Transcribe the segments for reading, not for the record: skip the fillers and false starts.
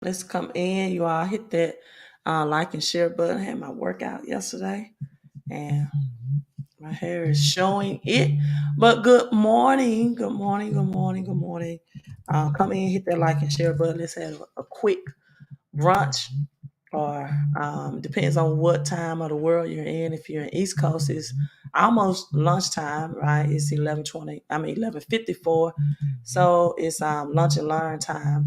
Let's come in. You all hit that like and share button. I had my workout yesterday, and my hair is showing it. But good morning, good morning, good morning, good morning. Come in, hit that like and share button. Let's have a quick brunch, or depends on what time of the world you're in. If you're in East Coast, it's almost lunchtime, right? It's 11:20. I mean 11:54. So it's lunch and learn time.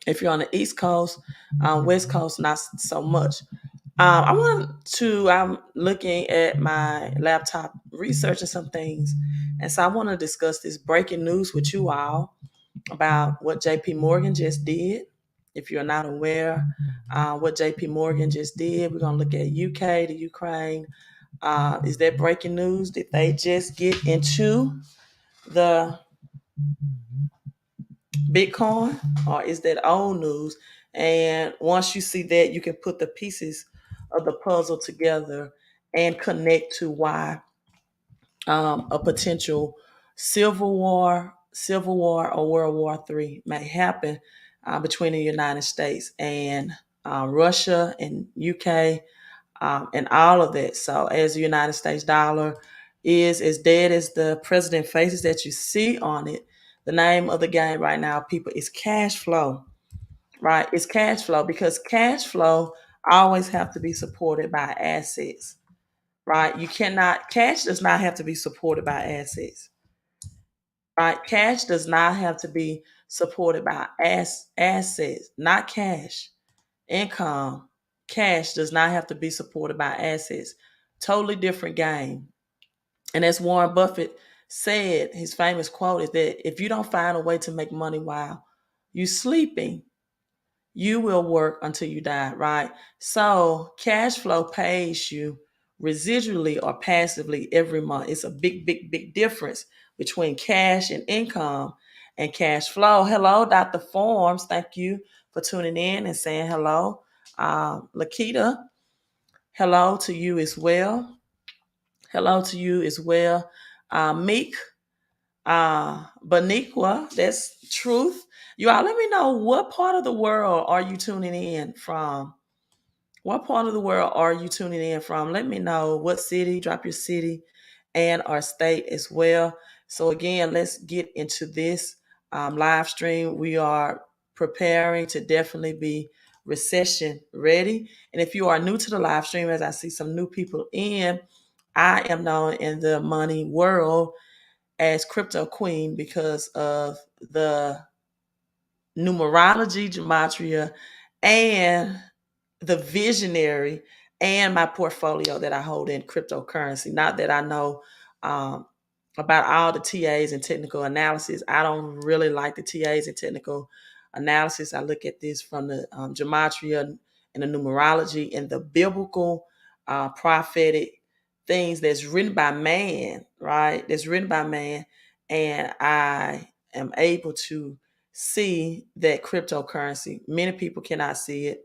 If you're on the East Coast, West Coast, not so much. I'm looking at my laptop, researching some things. And so I want to discuss this breaking news with you all about what JP Morgan just did. If you're not aware, what JP Morgan just did, we're going to look at UK, the Ukraine. Is that breaking news? Did they just get into the Bitcoin, or is that old news? And once you see that, you can put the pieces of the puzzle together and connect to why a potential civil war, or World War III may happen between the United States and Russia and UK, and all of that. So, as the United States dollar is as dead as the president faces that you see on it, the name of the game right now, people, is cash flow. Right? It's cash flow, because cash flow always have to be supported by assets. Right? You cannot cash does not have to be supported by assets. Right? Cash does not have to be supported by assets, not cash. Income, cash does not have to be supported by assets. Totally different game. And as Warren Buffett said, his famous quote is that if you don't find a way to make money while you're sleeping, you will work until you die, right? So cash flow pays you residually or passively every month. It's a big, big, big difference between cash and income and cash flow. Hello, Dr. Forms. Thank you for tuning in and saying hello. Lakita, hello to you as well. Hello to you as well. Meek, Baniqua, that's truth. You all let me know, what part of the world are you tuning in from? What part of the world are you tuning in from? Let me know what city, drop your city and our state as well. So again, let's get into this live stream. We are preparing to definitely be recession ready. And if you are new to the live stream, as I see some new people in, I am known in the money world as Crypto Queen because of the numerology, gematria, and the visionary, and my portfolio that I hold in cryptocurrency. Not that I know about all the TAs and technical analysis. I don't really like the TAs and technical analysis. I look at this from the gematria and the numerology and the biblical prophetic things that's written by man, right? That's written by man. And I am able to see that cryptocurrency, many people cannot see it.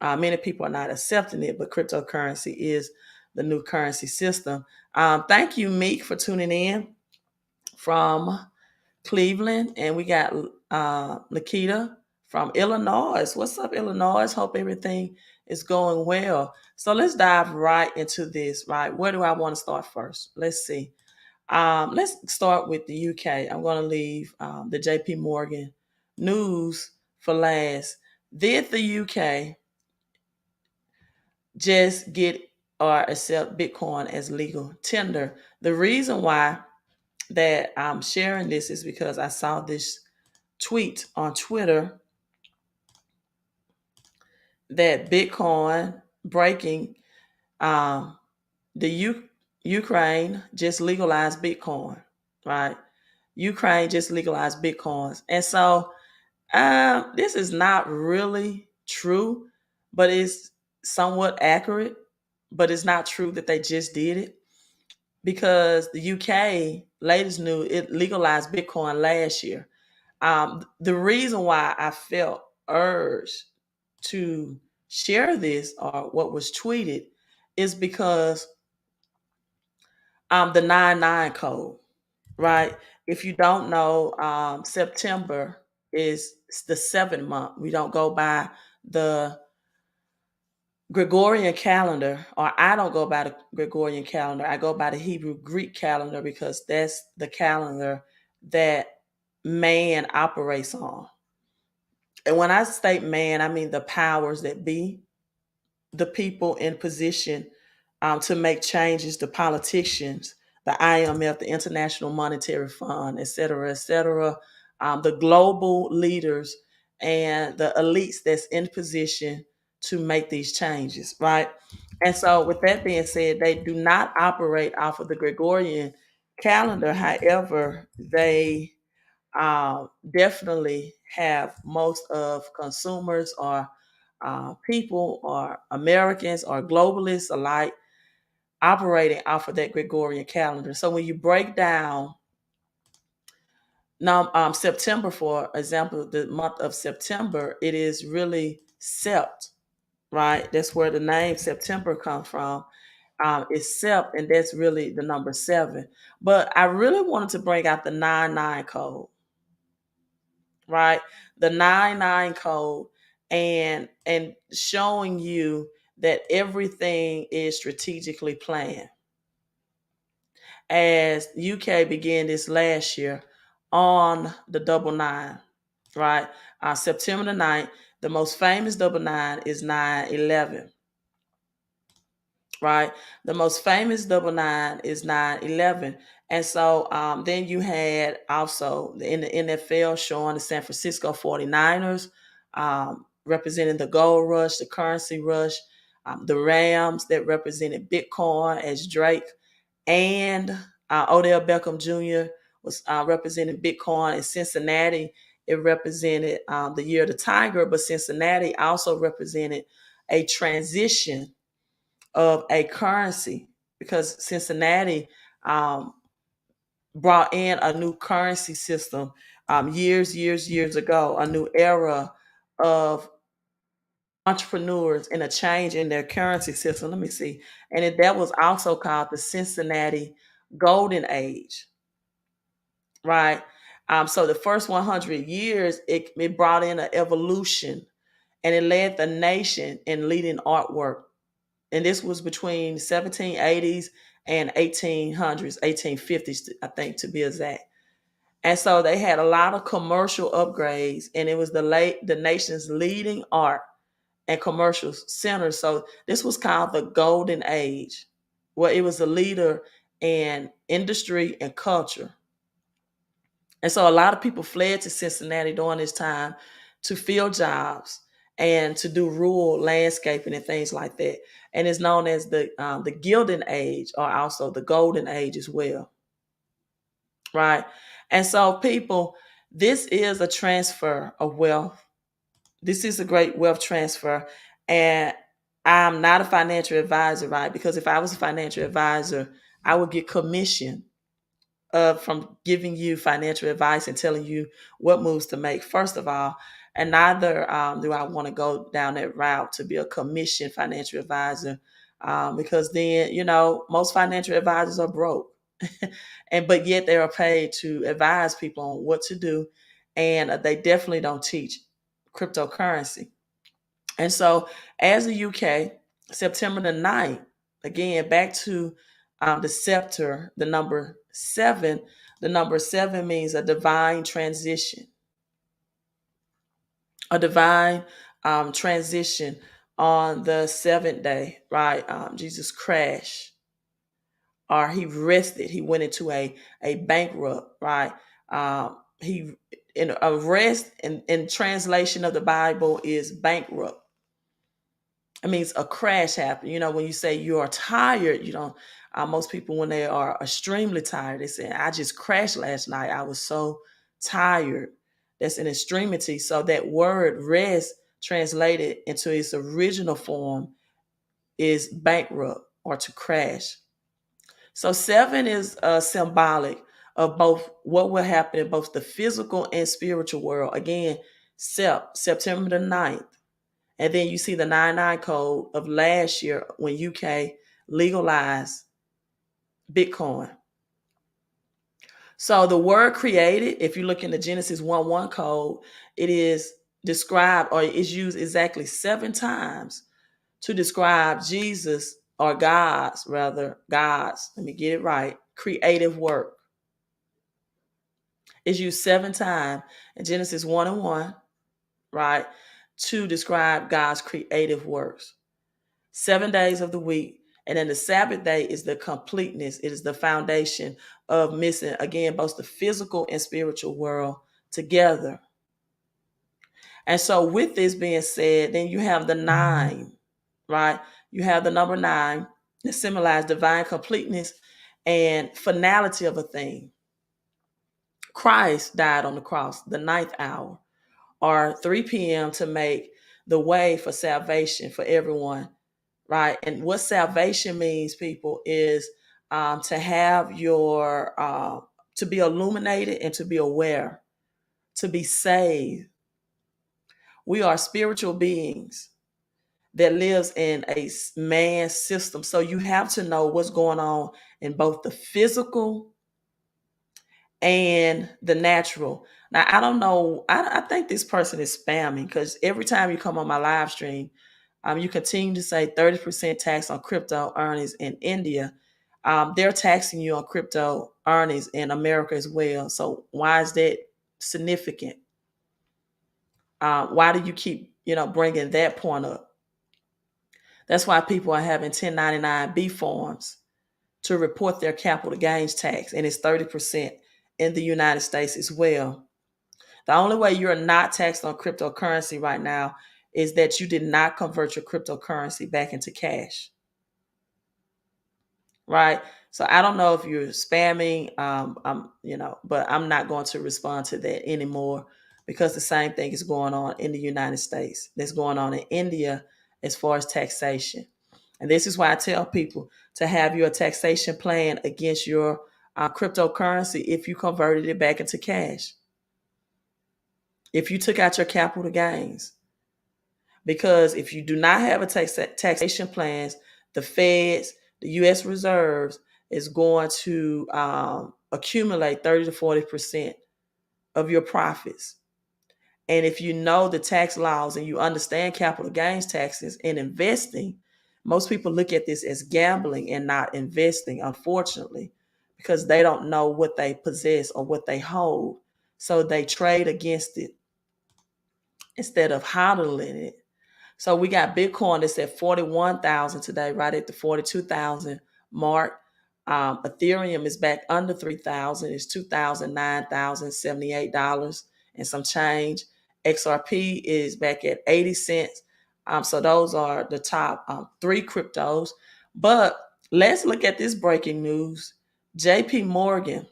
Many people are not accepting it, but cryptocurrency is the new currency system. Thank you, Meek, for tuning in from Cleveland. And we got Lakita from Illinois. What's up, Illinois? Hope everything is going well. So let's dive right into this, right? Where do I want to start first? Let's see. Let's start with the UK. I'm going to leave the JP Morgan news for last. Did the UK just get or accept Bitcoin as legal tender? The reason why that I'm sharing this is because I saw this tweet on Twitter that Bitcoin breaking, the Ukraine just legalized Bitcoin, right? Ukraine just legalized Bitcoins. And so this is not really true, but it's somewhat accurate. But it's not true that they just did it, because the UK, latest news, it legalized Bitcoin last year. The reason why I felt urged to share this, or what was tweeted, is because the 99 code, right? If you don't know, September is the 7th month. We don't go by the Gregorian calendar, or I don't go by the Gregorian calendar. I go by the Hebrew Greek calendar because that's the calendar that man operates on. And when I state man, I mean the powers that be, the people in position to make changes, the politicians, the IMF, the International Monetary Fund, et cetera, the global leaders and the elites that's in position to make these changes, right? And so, with that being said, they do not operate off of the Gregorian calendar. However, they definitely have most of consumers or people or Americans or globalists alike operating off of that Gregorian calendar. So when you break down now September, for example, the month of September, it is really Sept, right? That's where the name September comes from. It's Sept, and that's really the number 7. But I really wanted to bring out the 99 code, right? The 99 code, and showing you that everything is strategically planned. As UK began this last year on the double nine, right? September the 9th, the most famous double nine is 9/11, right? The most famous double nine is 9/11. And so then you had also in the NFL showing the San Francisco 49ers representing the gold rush, the currency rush, the Rams that represented Bitcoin as Drake, and Odell Beckham Jr. was representing Bitcoin. In Cincinnati, it represented the year of the tiger, but Cincinnati also represented a transition of a currency because Cincinnati brought in a new currency system years ago, a new era of entrepreneurs and a change in their currency system. Let me see. And that was also called the Cincinnati Golden Age, right? So the first 100 years, it brought in an evolution, and it led the nation in leading artwork. And this was between 1780s and 1800s, 1850s, I think, to be exact. And so they had a lot of commercial upgrades, and it was the nation's leading art and commercial center. So this was called the Golden Age, where it was a leader in industry and culture. And so a lot of people fled to Cincinnati during this time to fill jobs and to do rural landscaping and things like that. And it's known as the Gilded Age, or also the Golden Age as well, right? And so people, this is a transfer of wealth. This is a great wealth transfer. And I'm not a financial advisor, right? Because if I was a financial advisor, I would get commission from giving you financial advice and telling you what moves to make, first of all. And neither do I want to go down that route to be a commission financial advisor, because then, most financial advisors are broke. But yet they are paid to advise people on what to do. And they definitely don't teach cryptocurrency. And so as the UK, September the 9th, again, back to the scepter, the number 7. The number 7 means a divine transition, a divine transition on the 7th day, right? Jesus crashed, or he rested. He went into a bankrupt, right? He in a rest in translation of the Bible is bankrupt. It means a crash happened. When you say you are tired, most people, when they are extremely tired, they say, I just crashed last night. I was so tired. That's an extremity. So that word rest, translated into its original form, is bankrupt or to crash. So 7 is symbolic of both what will happen in both the physical and spiritual world. Again, September the 9th. And then you see the 99 code of last year when UK legalized Bitcoin. So the word created, if you look in the Genesis 1:1 code, it is described or is used exactly 7 times to describe Jesus or God's, let me get it right, creative work. It's used 7 times in Genesis 1:1, right, to describe God's creative works. 7 days of the week. And then the Sabbath day is the completeness. It is the foundation of mixing, again, both the physical and spiritual world together. And so with this being said, then you have the 9, right? You have the number 9 that symbolizes divine completeness and finality of a thing. Christ died on the cross, the 9th hour, or 3 p.m. to make the way for salvation for everyone, right? And what salvation means, people, is to have to be illuminated and to be aware, to be saved. We are spiritual beings that lives in a man system. So you have to know what's going on in both the physical and the natural. Now, I don't know. I think this person is spamming because every time you come on my live stream, you continue to say 30% tax on crypto earnings in India. They're taxing you on crypto earnings in America as well. So why is that significant? Why do you keep, bringing that point up? That's why people are having 1099B forms to report their capital gains tax, and it's 30% in the United States as well. The only way you're not taxed on cryptocurrency right now is that you did not convert your cryptocurrency back into cash, right? So I don't know if you're spamming, but I'm not going to respond to that anymore because the same thing is going on in the United States. That's going on in India as far as taxation. And this is why I tell people to have your taxation plan against your cryptocurrency if you converted it back into cash. If you took out your capital gains. Because if you do not have a taxation plans, the feds, the U.S. reserves is going to accumulate 30 to 40% of your profits. And if you know the tax laws and you understand capital gains taxes and investing, most people look at this as gambling and not investing, unfortunately, because they don't know what they possess or what they hold. So they trade against it instead of hodling it. So we got Bitcoin that's at 41,000 today, right at the 42,000 mark. Ethereum is back under 3,000. It's $2,009,078 and some change. XRP is back at 80 cents. So those are the top 3 cryptos. But let's look at this breaking news. JP Morgan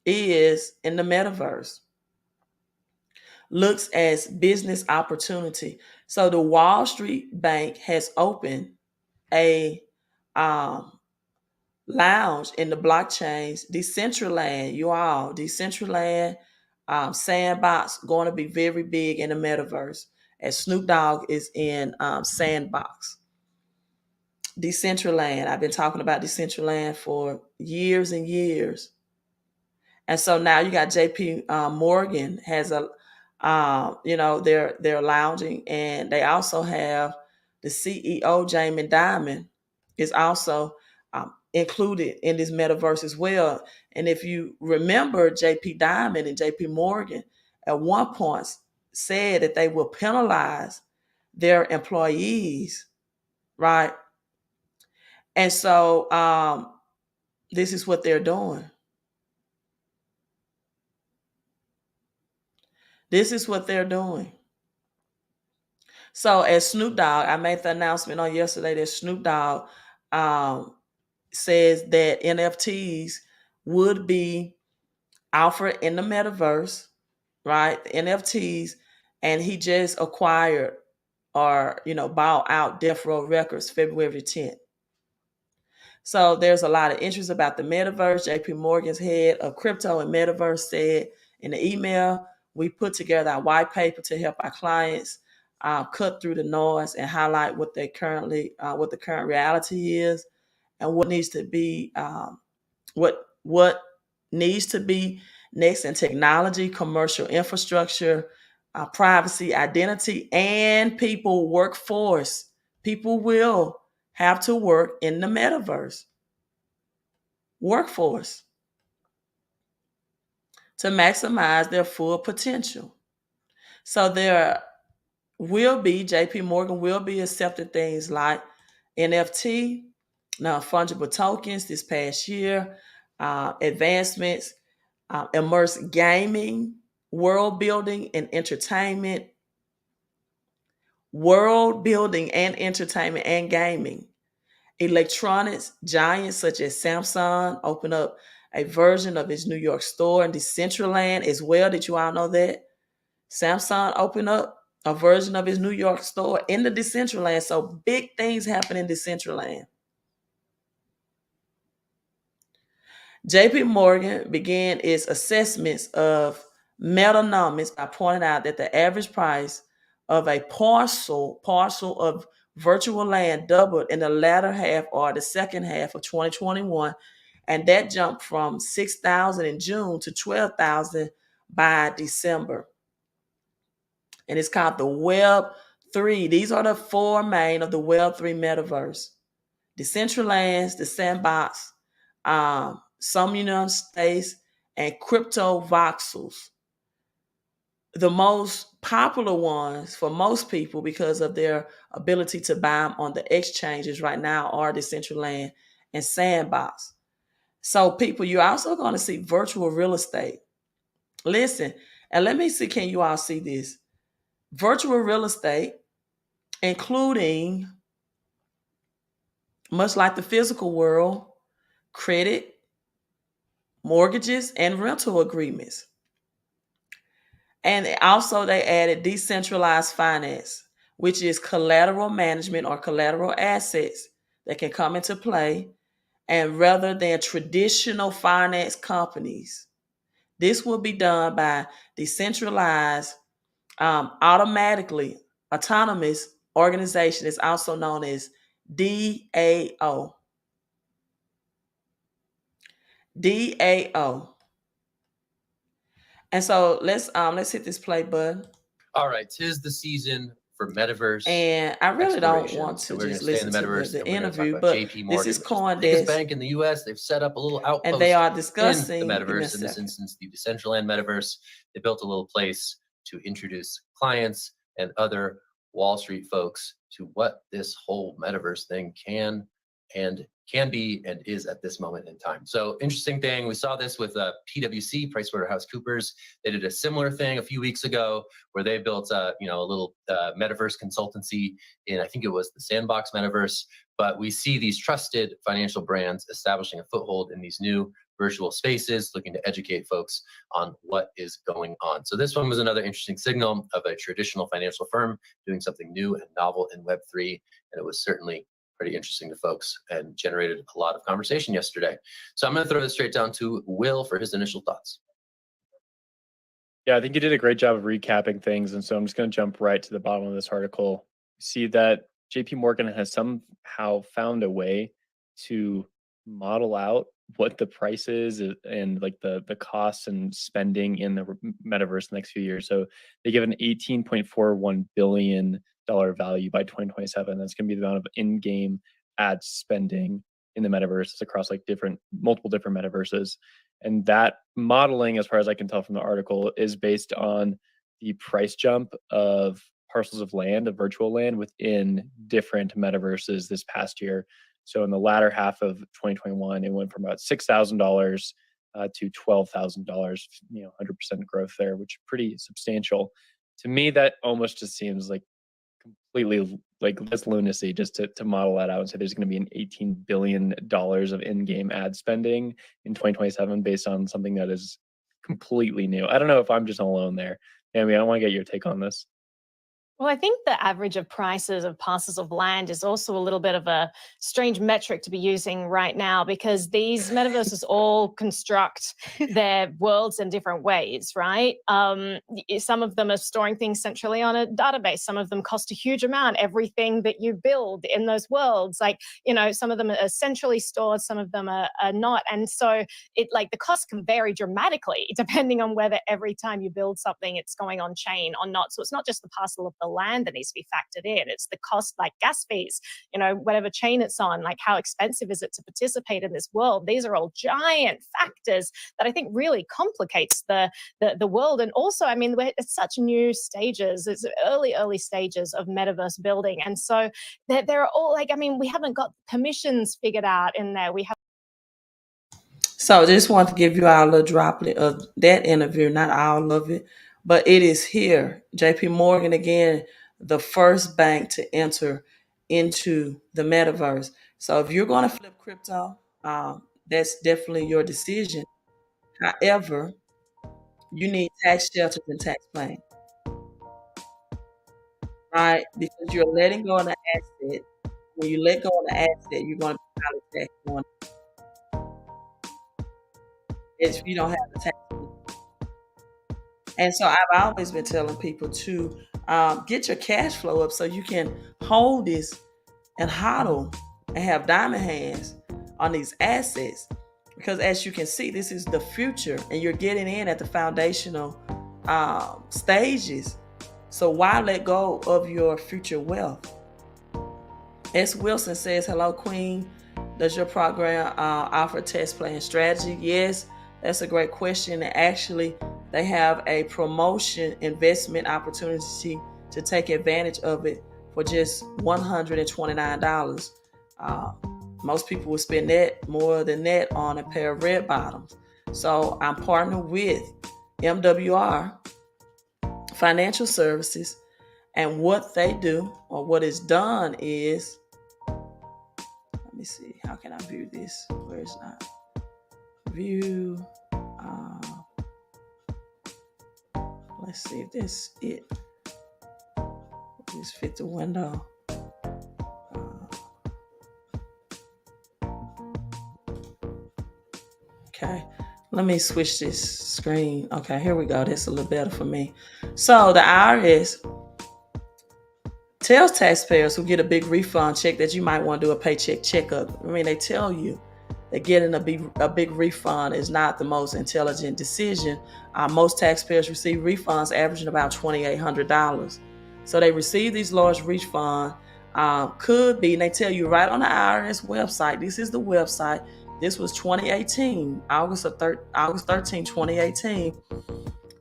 is in the metaverse. Looks as business opportunity. So the Wall Street Bank has opened a lounge in the blockchains, Decentraland, Decentraland sandbox going to be very big in the metaverse. As Snoop Dogg is in Sandbox. Decentraland. I've been talking about Decentraland for years and years. And so now you got JP Morgan has they're lounging, and they also have the CEO Jamie Dimon is also included in this metaverse as well. And if you remember, JP Dimon and JP Morgan at one point said that they will penalize their employees, right? And so this is what they're doing. This is what they're doing. So as Snoop Dogg, I made the announcement on yesterday that Snoop Dogg says that NFTs would be offered in the metaverse, right? The NFTs, and he just acquired or bought out Death Row Records February 10th. So there's a lot of interest about the metaverse. JP Morgan's head of crypto and metaverse said in the email, we put together a white paper to help our clients cut through the noise and highlight what the current reality is and what needs to be what needs to be next in technology, commercial infrastructure, privacy, identity, and people workforce. People will have to work in the metaverse. Workforce to maximize their full potential. So there will be, JP Morgan will be accepting things like NFT, non-fungible tokens this past year, advancements, immersive gaming, world building and entertainment, and gaming. Electronics giants such as Samsung open up a version of its New York store in Decentraland as well. Did you all know that? Samsung opened up a version of his New York store in the Decentraland. So big things happen in Decentraland. JP Morgan began its assessments of metanomics by pointing out that the average price of a parcel of virtual land doubled in the latter half or the second half of 2021, and that jumped from 6,000 in June to 12,000 by December. And it's called the Web3. These are the four main of the Web3 metaverse: Decentraland, the Sandbox, some United States, and crypto voxels. The most popular ones for most people, because of their ability to buy them on the exchanges right now, are Decentraland and Sandbox. So people, you're also going to see virtual real estate. Listen, and let me see, can you all see this? Virtual real estate, including, much like the physical world, credit, mortgages, and rental agreements. And also they added decentralized finance, which is collateral management or collateral assets that can come into play. And rather than traditional finance companies, this will be done by decentralized, autonomous organization. It's also known as DAO. DAO. And so let's hit this play button. All right, 'tis the season for Metaverse. And I really don't want to we're just stay in listen the to Metaverse, the and we're interview, talk about but JP Morgan, this is which is the biggest CoinDesk, bank in the US. They've set up a little outpost and they are in discussing, the Metaverse, in this instance, the Decentraland Metaverse. They built a little place to introduce clients and other Wall Street folks to what this whole Metaverse thing can be and is at this moment in time. So interesting thing, we saw this with PwC, PricewaterhouseCoopers. They did a similar thing a few weeks ago where they built a little Metaverse consultancy in, I think it was the Sandbox Metaverse. But we see these trusted financial brands establishing a foothold in these new virtual spaces, looking to educate folks on what is going on. So this one was another interesting signal of a traditional financial firm doing something new and novel in Web3, and it was certainly pretty interesting to folks and generated a lot of conversation yesterday. So I'm going to throw this straight down to Will for his initial thoughts. Yeah, I think you did a great job of recapping things. And so I'm just going to jump right to the bottom of this article. See that JP Morgan has somehow found a way to model out what the price is and like the costs and spending in the metaverse the next few years. So they give an $18.41 billion value by 2027. That's going to be the amount of in-game ad spending in the metaverse across like multiple different metaverses. And that modeling, as far as I can tell from the article, is based on the price jump of parcels of land, of virtual land within different metaverses this past year. So in the latter half of 2021, it went from about $6,000 to $12,000, 100% growth there, which is pretty substantial. To me, that almost just seems like completely like that's lunacy just to model that out and say there's going to be an $18 billion of in-game ad spending in 2027 based on something that is completely new. I don't know if I'm just alone there. Amy, I want to get your take on this. Well, I think the average of prices of parcels of land is also a little bit of a strange metric to be using right now, because these metaverses all construct their worlds in different ways, right? Some of them are storing things centrally on a database. Some of them cost a huge amount. Everything that you build in those worlds, like, some of them are centrally stored, some of them are not. And so the cost can vary dramatically depending on whether every time you build something it's going on chain or not. So it's not just the parcel of the land that needs to be factored in, it's the cost, like gas fees, whatever chain it's on, like how expensive is it to participate in this world. These are all giant factors that I think really complicates the world. And also, I mean, it's such new stages, it's early stages of metaverse building, and so there are all, like, I mean, we haven't got permissions figured out in there. We have So just want to give you all a little droplet of that interview, not all of it, but it is here. JP Morgan, again, the first bank to enter into the metaverse. So if you're going to flip crypto, that's definitely your decision. However, you need tax shelters and tax plans, right? Because you're letting go of the asset. When you let go of the asset, you're going to be highly taxed on it if you don't have the tax. And so I've always been telling people to get your cash flow up so you can hold this and hodl and have diamond hands on these assets. Because as you can see, this is the future and you're getting in at the foundational stages. So why let go of your future wealth? S. Wilson says, hello, Queen. Does your program offer test plan strategy? Yes, that's a great question. And actually, they have a promotion investment opportunity to take advantage of it for just $129. Most people will spend more than that on a pair of red bottoms. So I'm partnered with MWR Financial Services, and what they do, or what is done, is, let me see, how can I view this? Where is that? View. Let's see if this it. Just fit the window. Okay, let me switch this screen. Okay, here we go. That's a little better for me. So the IRS tells taxpayers who get a big refund check that you might want to do a paycheck checkup. I mean, they tell you that getting a big refund is not the most intelligent decision. Most taxpayers receive refunds averaging about $2,800. So they receive these large refunds. Could be, and they tell you right on the IRS website, this is the website. This was 2018, August 13, 2018.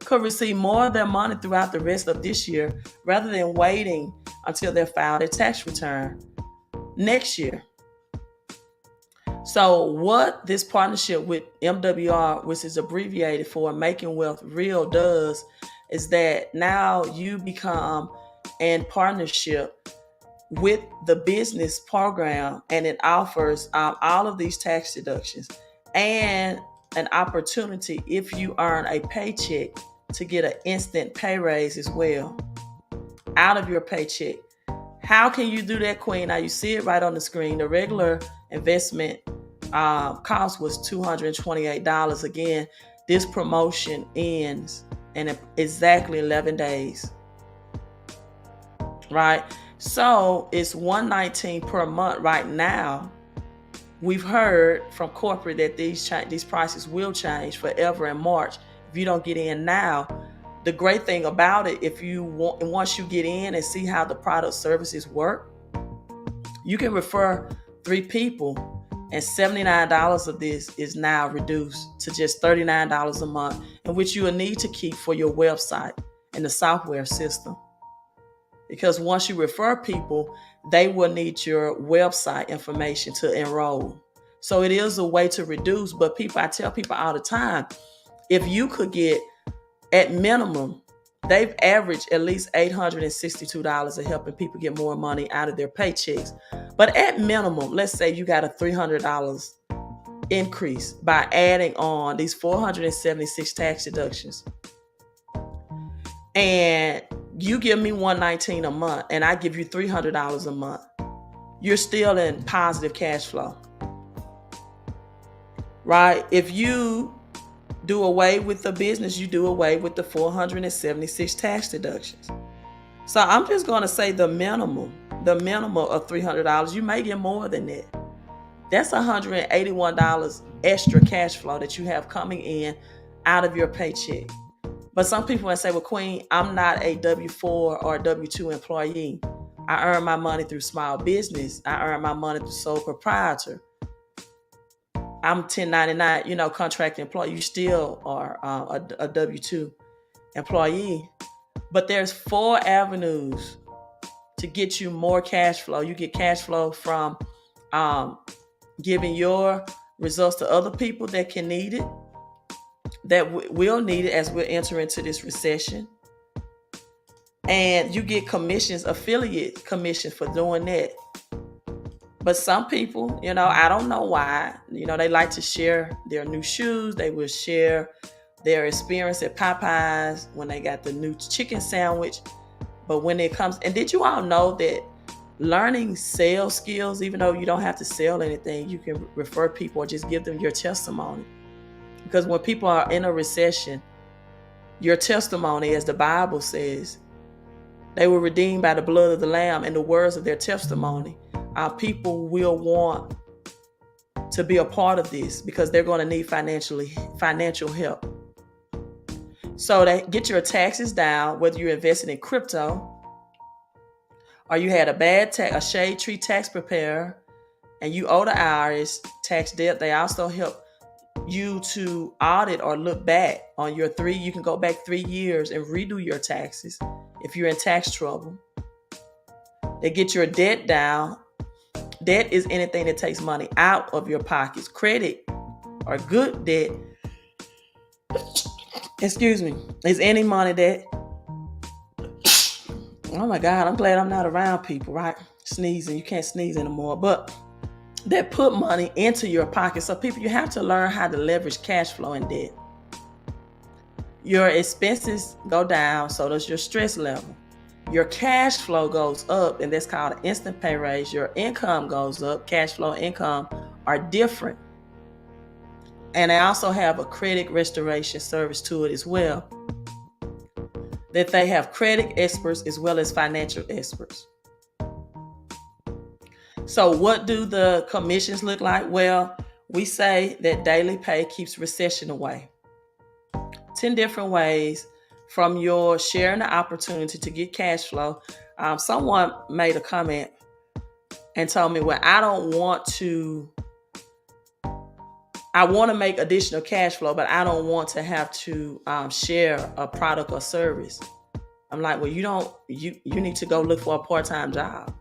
Could receive more of their money throughout the rest of this year rather than waiting until they file their tax return next year. So what this partnership with MWR, which is abbreviated for Making Wealth Real, does is that now you become in partnership with the business program, and it offers all of these tax deductions and an opportunity, if you earn a paycheck, to get an instant pay raise as well out of your paycheck. How can you do that, Queen? Now you see it right on the screen. The regular investment cost was $228. Again, this promotion ends in exactly 11 days, right? So it's $119 per month right now. We've heard from corporate that these prices will change forever in March if you don't get in now. The great thing about it, once you get in and see how the product services work, you can refer 3 people, and $79 of this is now reduced to just $39 a month, in which you will need to keep for your website and the software system. Because once you refer people, they will need your website information to enroll. So it is a way to reduce, but I tell people all the time, if you could get, at minimum, they've averaged at least $862 of helping people get more money out of their paychecks. But at minimum, let's say you got a $300 increase by adding on these 476 tax deductions. And you give me $119 a month and I give you $300 a month, you're still in positive cash flow, right? If you do away with the business, you do away with the 476 tax deductions. So I'm just going to say the minimum of $300. You may get more than that. That's $181 extra cash flow that you have coming in out of your paycheck. But some people might say, well, Queen, I'm not a W-4 or W-2 employee. I earn my money through small business. I earn my money through sole proprietor. I'm 1099, contract employee. You still are a W-2 employee. But there's 4 avenues to get you more cash flow. You get cash flow from giving your results to other people that can need it, that will need it as we're entering into this recession. And you get commissions, affiliate commission for doing that. But some people, I don't know why, they like to share their new shoes. They will share their experience at Popeyes when they got the new chicken sandwich. But when it comes, and did you all know that learning sales skills, even though you don't have to sell anything, you can refer people or just give them your testimony? Because when people are in a recession, your testimony, as the Bible says, they were redeemed by the blood of the Lamb and the words of their testimony. People will want to be a part of this because they're going to need financial help. So they get your taxes down, whether you're investing in crypto or you had a shade tree tax preparer and you owe the IRS tax debt. They also help you to audit or look back on your you can go back 3 years and redo your taxes if you're in tax trouble. They get your debt down. Debt is anything that takes money out of your pockets. Credit or good debt, is any money that, oh my God, I'm glad I'm not around people, right? Sneezing, you can't sneeze anymore, but that put money into your pocket. So people, you have to learn how to leverage cash flow and debt. Your expenses go down, so does your stress level. Your cash flow goes up, and that's called an instant pay raise. Your income goes up. Cash flow and income are different. And they also have a credit restoration service to it as well. That they have credit experts as well as financial experts. So what do the commissions look like? Well, we say that daily pay keeps recession away. 10 different ways from your sharing the opportunity to get cash flow. Someone made a comment and told me, well, I want to make additional cash flow, but I don't want to have to share a product or service. I'm like, well, you need to go look for a part-time job.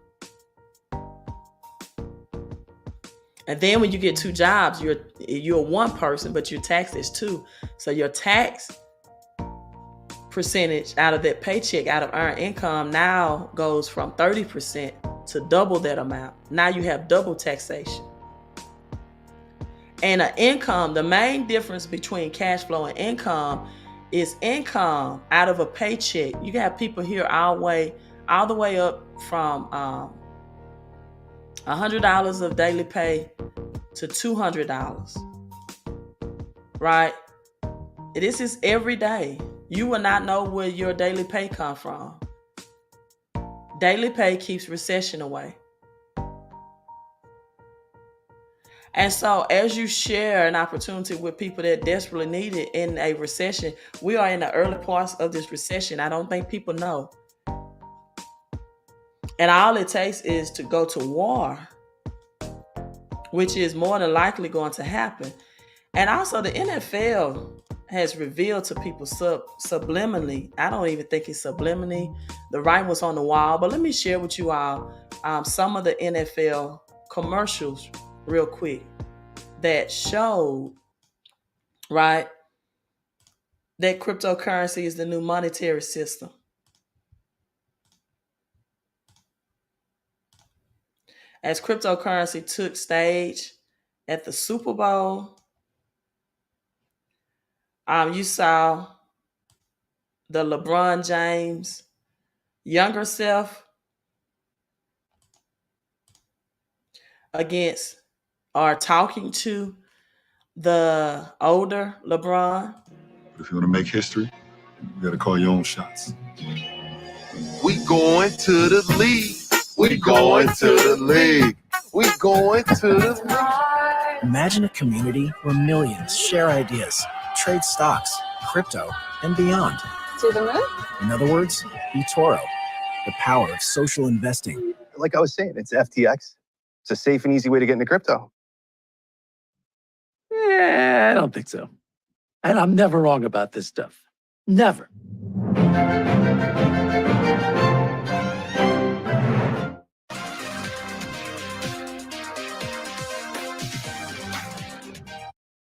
And then when you get 2 jobs, you're one person, but you're taxed as 2. So your tax percentage out of that paycheck, out of earned income, now goes from 30% to double that amount. Now you have double taxation. And income, the main difference between cash flow and income is income out of a paycheck. You got people here all the way up from $100 of daily pay to $200, right? This is every day. You will not know where your daily pay comes from. Daily pay keeps recession away. And so as you share an opportunity with people that desperately need it in a recession, we are in the early parts of this recession. I don't think people know. And all it takes is to go to war, which is more than likely going to happen. And also the NFL has revealed to people subliminally. I don't even think it's subliminally. The writing was on the wall. But let me share with you all some of the NFL commercials real quick that showed, right, that cryptocurrency is the new monetary system. As cryptocurrency took stage at the Super Bowl, you saw the LeBron James younger self against or talking to the older LeBron. If you want to make history, you got to call your own shots. We going to the league. We going to the league. We going to the league. Imagine a community where millions share ideas, trade stocks, crypto, and beyond. To the moon? In other words, eToro, the power of social investing. Like I was saying, it's FTX. It's a safe and easy way to get into crypto. I don't think so. And I'm never wrong about this stuff. Never.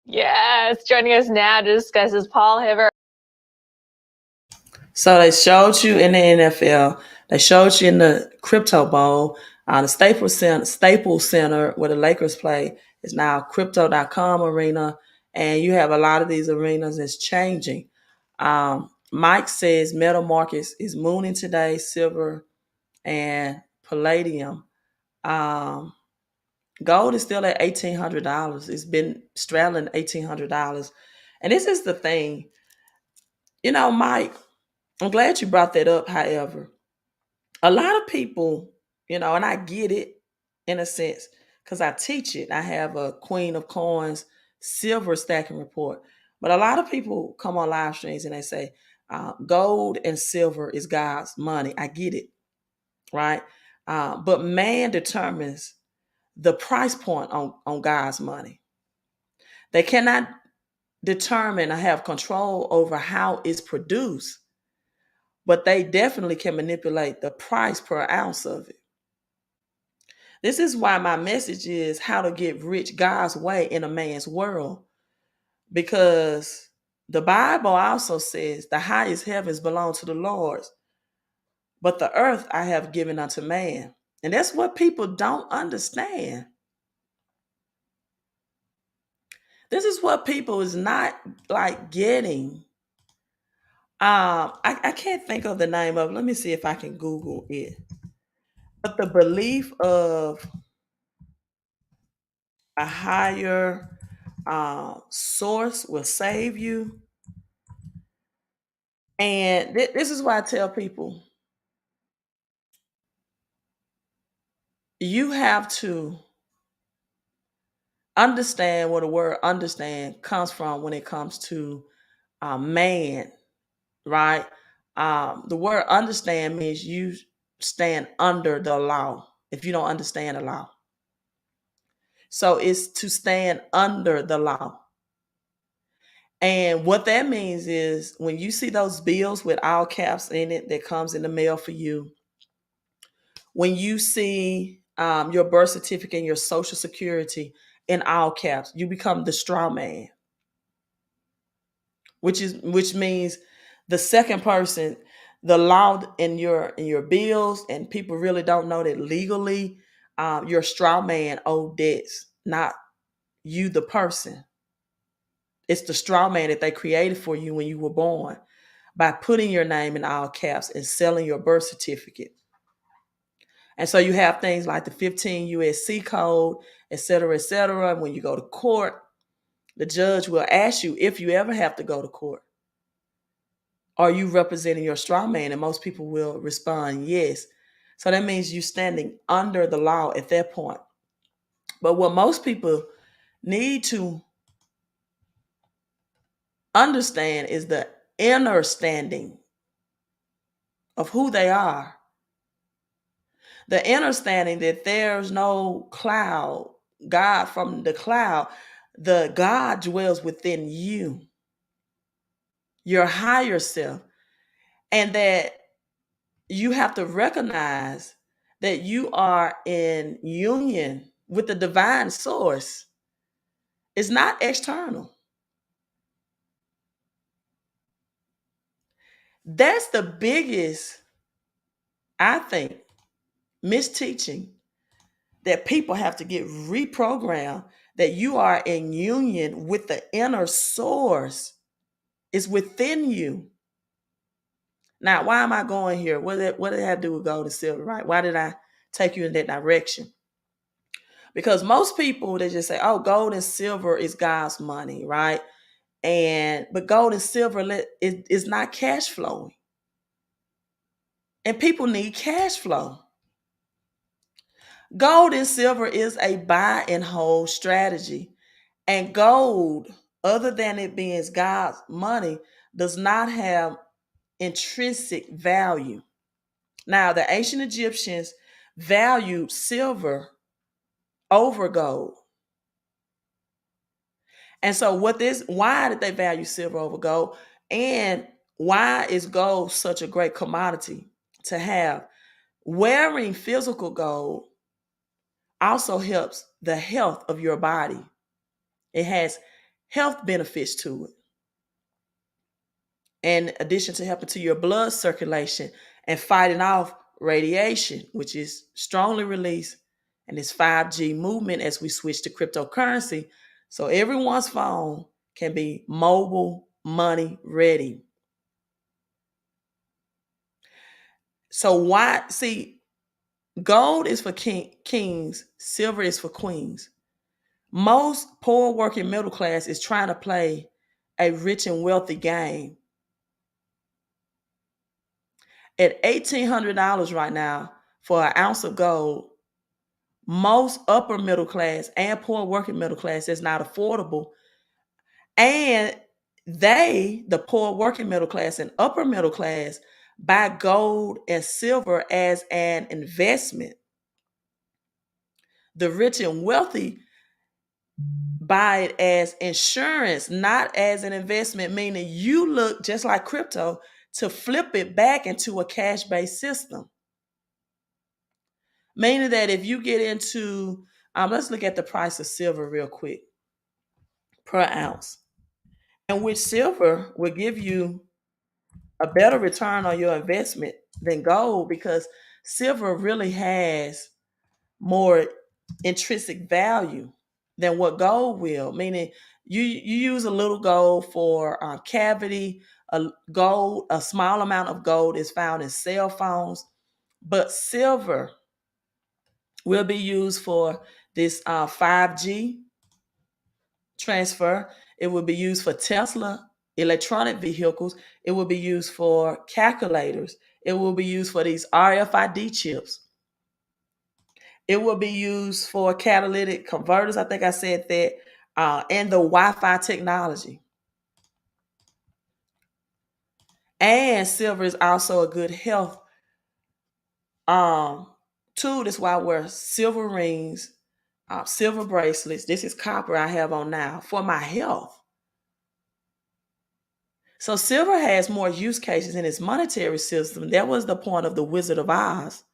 Yes, joining us now to discuss is Paul Hibbert. So they showed you in the NFL. They showed you in the Crypto Bowl. The Staples Center where the Lakers play is now Crypto.com arena. And you have a lot of these arenas that's changing. Mike says metal markets is mooning today, silver and palladium. Gold is still at $1,800. It's been straddling $1,800. And this is the thing. You know, Mike, I'm glad you brought that up, however. A lot of people, you know, and I get it in a sense because I teach it. I have a Queen of Coins silver stacking report. But a lot of people come on live streams and they say, gold and silver is God's money. I get it, right? But man determines the price point on God's money. They cannot determine or have control over how it's produced, but they definitely can manipulate the price per ounce of it. This is why my message is how to get rich God's way in a man's world, because the Bible also says the highest heavens belong to the Lord, but the earth I have given unto man. And that's what people don't understand. This is what people is not like getting. I can't think of the name of it. Let me see if I can Google it. But the belief of a higher source will save you. And this is why I tell people, you have to understand where the word understand comes from when it comes to man, right? The word understand means you stand under the law if you don't understand the law. So it's to stand under the law. And what that means is when you see those bills with all caps in it that comes in the mail for you, when you see your birth certificate and your social security in all caps, you become the straw man, which means the second person, the law in your bills, and people really don't know that legally your straw man owed debts, not you the person. It's the straw man that they created for you when you were born by putting your name in all caps and selling your birth certificate. And so you have things like the 15 USC code, et cetera, et cetera. And when you go to court, the judge will ask you if you ever have to go to court, are you representing your straw man? And most people will respond, yes. So that means you standing under the law at that point. But what most people need to understand is the inner standing of who they are. The understanding that there's no cloud, God from the cloud, the God dwells within you, your higher self, and that you have to recognize that you are in union with the divine source. It's not external. That's the biggest, I think, misteaching that people have to get reprogrammed, that you are in union with the inner source. Is within you. Now, why am I going here? What did it have to do with gold and silver, right? Why did I take you in that direction? Because most people, they just say, oh, gold and silver is God's money, right? But gold and silver is not cash flowing. And people need cash flow. Gold and silver is a buy and hold strategy. And gold, other than it being God's money, does not have intrinsic value. Now, the ancient Egyptians valued silver over gold. And so why did they value silver over gold? And why is gold such a great commodity to have? Wearing physical gold also helps the health of your body. It has health benefits to it. In addition to helping to your blood circulation and fighting off radiation, which is strongly released in this 5G movement as we switch to cryptocurrency. So everyone's phone can be mobile money ready. So gold is for kings, silver is for queens. Most poor working middle class is trying to play a rich and wealthy game. At $1,800 right now for an ounce of gold, most upper middle class and poor working middle class is not affordable. And the poor working middle class and upper middle class, buy gold and silver as an investment. The rich and wealthy buy it as insurance, not as an investment, meaning you look just like crypto to flip it back into a cash-based system. Meaning that if you get into, let's look at the price of silver real quick per ounce, and which silver will give you a better return on your investment than gold, because silver really has more intrinsic value than what gold will. Meaning you use a little gold for cavity. A small amount of gold is found in cell phones, but silver will be used for this 5G transfer. It will be used for Tesla electronic vehicles. It will be used for calculators. It will be used for these RFID chips. It will be used for catalytic converters. I think I said that, and the Wi-Fi technology. And silver is also a good health tool. That's why I wear silver rings, silver bracelets. This is copper I have on now for my health. So silver has more use cases in its monetary system. That was the point of the Wizard of Oz,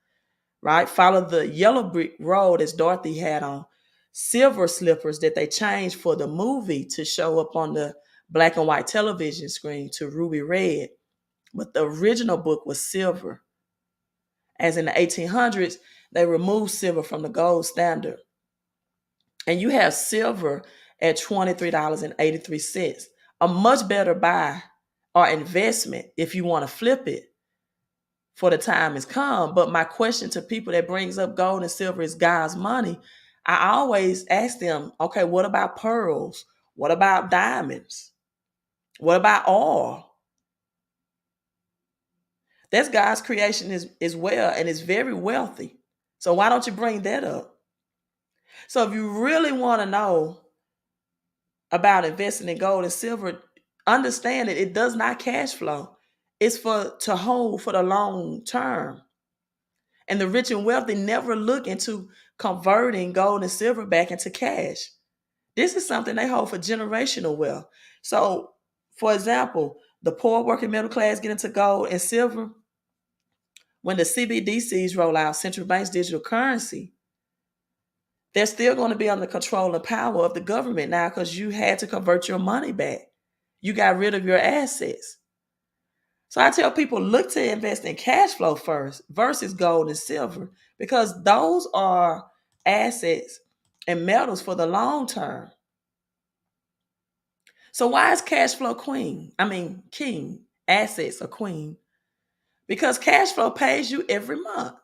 right? Follow the yellow brick road as Dorothy had on silver slippers that they changed for the movie to show up on the black and white television screen to ruby red. But the original book was silver. As in the 1800s, they removed silver from the gold standard. And you have silver at $23.83, a much better buy or investment if you want to flip it for the time has come. But my question to people that brings up gold and silver is God's money, I always ask them, okay, what about pearls? What about diamonds? What about oil? That's God's creation as well, and it's very wealthy. So why don't you bring that up? So if you really want to know about investing in gold and silver, understand that it does not cash flow. It's to hold for the long term. And the rich and wealthy never look into converting gold and silver back into cash. This is something they hold for generational wealth. So, for example, the poor working middle class get into gold and silver. When the CBDCs roll out, central banks digital currency, they're still going to be under control and power of the government now because you had to convert your money back. You got rid of your assets. So I tell people, look to invest in cash flow first versus gold and silver, because those are assets and metals for the long term. So why is cash flow king? Assets are queen. because cash flow pays you every month.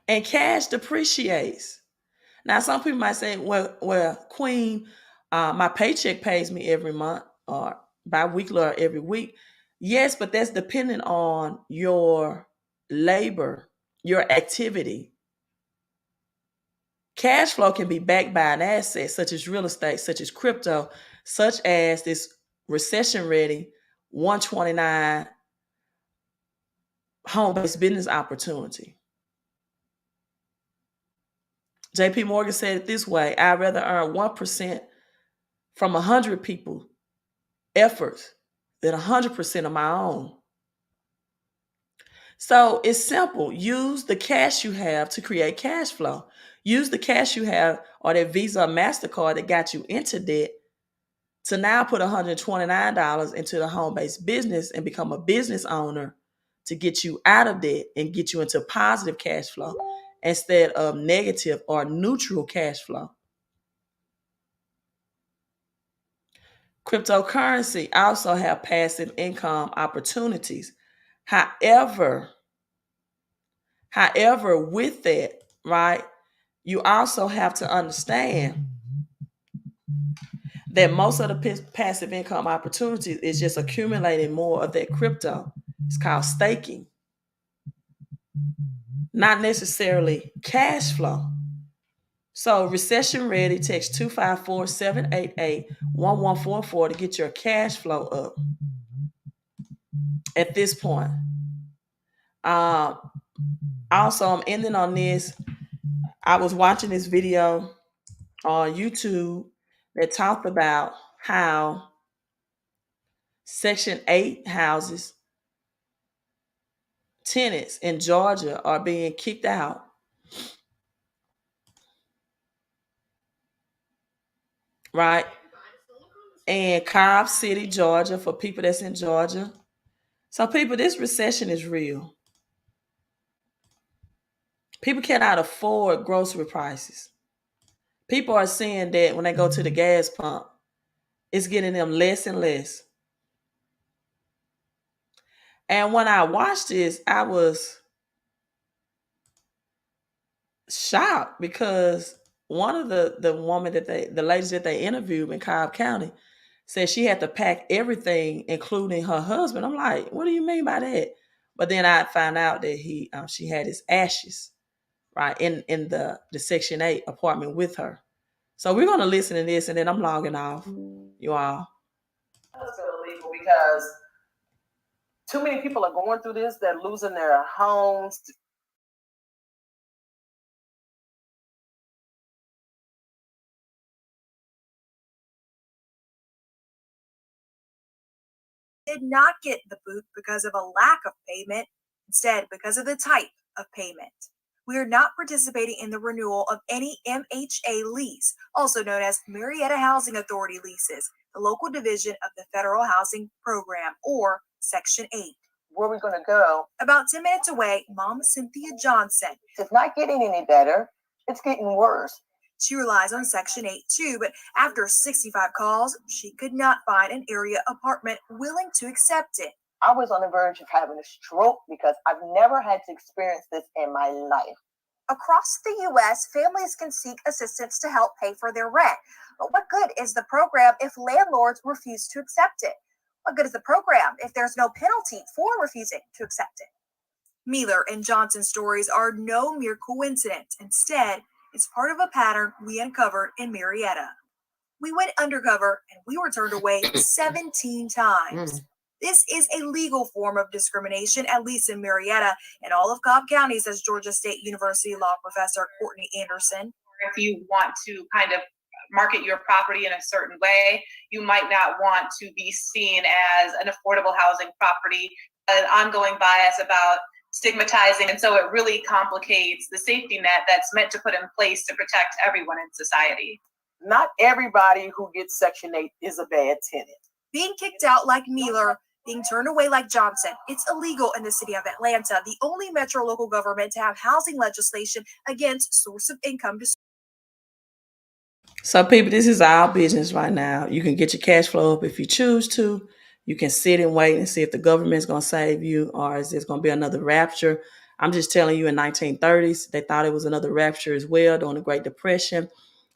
And cash depreciates. Now, some people might say, well, Queen, my paycheck pays me every month or bi-weekly or every week. Yes, but that's dependent on your labor, your activity. Cash flow can be backed by an asset such as real estate, such as crypto, such as this recession-ready 129 home-based business opportunity. JP Morgan said it this way: I'd rather earn 1% from 100 people efforts than 100% of my own. So it's simple. Use the cash you have to create cash flow. Use the cash you have or that Visa or MasterCard that got you into debt to now put $129 into the home-based business and become a business owner to get you out of debt and get you into positive cash flow instead of negative or neutral cash flow. Cryptocurrency also have passive income opportunities. However, with that, right, you also have to understand that most of the passive income opportunities is just accumulating more of that crypto. It's called staking, not necessarily cash flow. So recession ready, text 254-788-1144 to get your cash flow up at this point. Also, I'm ending on this. I was watching this video on YouTube that talked about how Section 8 houses, tenants in Georgia are being kicked out. Right? And Cobb City, Georgia, for people that's in Georgia. So people, this recession is real. People cannot afford grocery prices. People are seeing that when they go to the gas pump, it's getting them less and less. And when I watched this, I was shocked because one of the woman the ladies that they interviewed in Cobb County said she had to pack everything, including her husband. I'm like, what do you mean by that? But then I found out that she had his ashes, right, in the Section 8 apartment with her. So we're gonna listen to this, and then I'm logging off. You all. It's illegal because too many people are going through this. They're losing their homes. Did not get the boot because of a lack of payment, instead because of the type of payment. We are not participating in the renewal of any MHA lease, also known as Marietta Housing Authority leases, the local division of the Federal Housing Program, or Section 8. Where are we going to go? About 10 minutes away, Mom Cynthia Johnson. It's not getting any better. It's getting worse. She relies on Section 8 too, but after 65 calls, she could not find an area apartment willing to accept it. I was on the verge of having a stroke because I've never had to experience this in my life. Across the U.S., families can seek assistance to help pay for their rent. But what good is the program if landlords refuse to accept it? What good is the program if there's no penalty for refusing to accept it? Mealer and Johnson's stories are no mere coincidence. Instead, it's part of a pattern we uncovered in Marietta. We went undercover and we were turned away 17 times. This is a legal form of discrimination, at least in Marietta and all of Cobb County, says Georgia State University law professor Courtney Anderson. If you want to kind of market your property in a certain way, you might not want to be seen as an affordable housing property, an ongoing bias about stigmatizing, and so it really complicates the safety net that's meant to put in place to protect everyone in society. Not everybody who gets Section 8 is a bad tenant. Being kicked out like Mealer, being turned away like Johnson, it's illegal in the city of Atlanta, the only metro local government to have housing legislation against source of income. So people, this is our business right now. You can get your cash flow up if you choose to. You can sit and wait and see if the government's going to save you, or is this going to be another rapture. I'm just telling you, in 1930s, they thought it was another rapture as well during the Great Depression.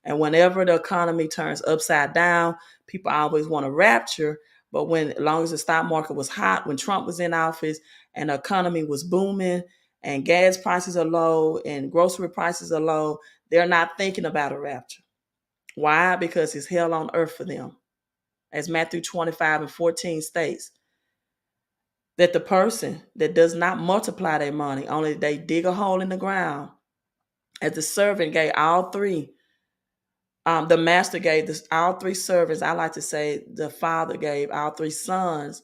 And whenever the economy turns upside down, people always want a rapture. But as long as the stock market was hot, when Trump was in office and the economy was booming and gas prices are low and grocery prices are low, they're not thinking about a rapture. Why? Because it's hell on earth for them. As Matthew 25:14 states, that the person that does not multiply their money, only they dig a hole in the ground. As the servant gave all three, the master gave all three servants, I like to say the father gave all three sons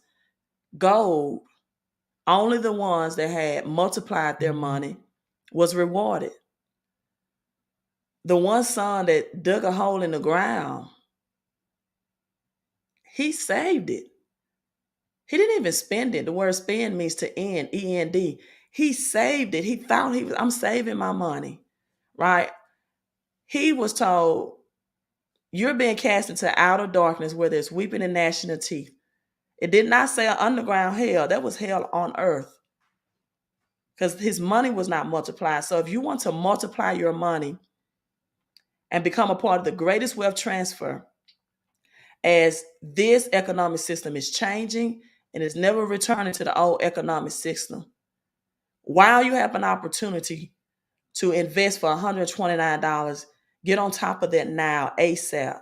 gold. Only the ones that had multiplied their money was rewarded. The one son that dug a hole in the ground, he saved it. He didn't even spend it. The word spend means to end, E-N-D. He saved it. He thought I'm saving my money, right? He was told, you're being cast into outer darkness where there's weeping and gnashing of teeth. It did not say an underground hell. That was hell on earth, because his money was not multiplied. So if you want to multiply your money and become a part of the greatest wealth transfer, as this economic system is changing and is never returning to the old economic system, while you have an opportunity to invest for $129, get on top of that now, ASAP.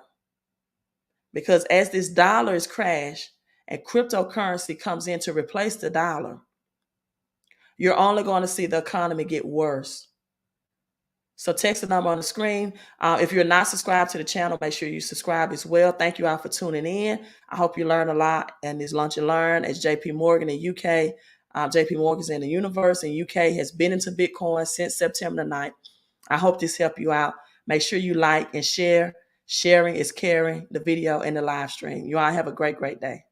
Because as this dollar is crashed and cryptocurrency comes in to replace the dollar, you're only going to see the economy get worse. So text the number on the screen. If you're not subscribed to the channel, make sure you subscribe as well. Thank you all for tuning in. I hope you learn a lot. And this Lunch and Learn as JP Morgan in UK. JP Morgan's in the universe, and UK has been into Bitcoin since September the 9th. I hope this helped you out. Make sure you like and share. Sharing is caring, the video and the live stream. You all have a great, great day.